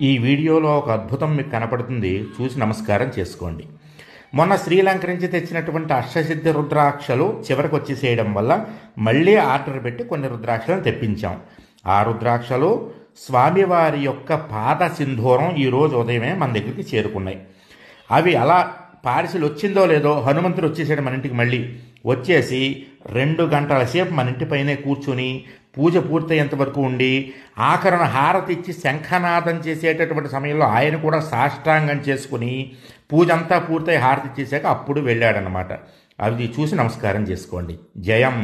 ఈ వీడియోలో ఒక అద్భుతం మీకు కనపడుతుంది, చూసి నమస్కారం చేసుకోండి. మొన్న శ్రీలంక నుంచి తెచ్చినటువంటి అష్టసిద్ధి రుద్రాక్షలు చివరికి వచ్చేసేయడం వల్ల మళ్ళీ ఆర్డర్ పెట్టి కొన్ని రుద్రాక్షలను తెప్పించాం. ఆ రుద్రాక్షలు స్వామివారి యొక్క పాద సింధూరం ఈరోజు ఉదయమే మన దగ్గరికి చేరుకున్నాయి. అవి అలా పార్సిల్ వచ్చిందో లేదో హనుమంతుడు వచ్చేసాడు మన ఇంటికి. మళ్ళీ వచ్చేసి 2 గంటల సేపు మన ఇంటి పైనే కూర్చుని పూజ పూర్తయ్యేంత వరకు ఉండి ఆఖరణ హారతి ఇచ్చి శంఖనాదం చేసేటటువంటి సమయంలో ఆయన కూడా సాష్టాంగం చేసుకుని పూజ అంతా పూర్తయి హారతి ఇచ్చేసాక అప్పుడు వెళ్ళాడనమాట. అది చూసి నమస్కారం చేసుకోండి. జయం.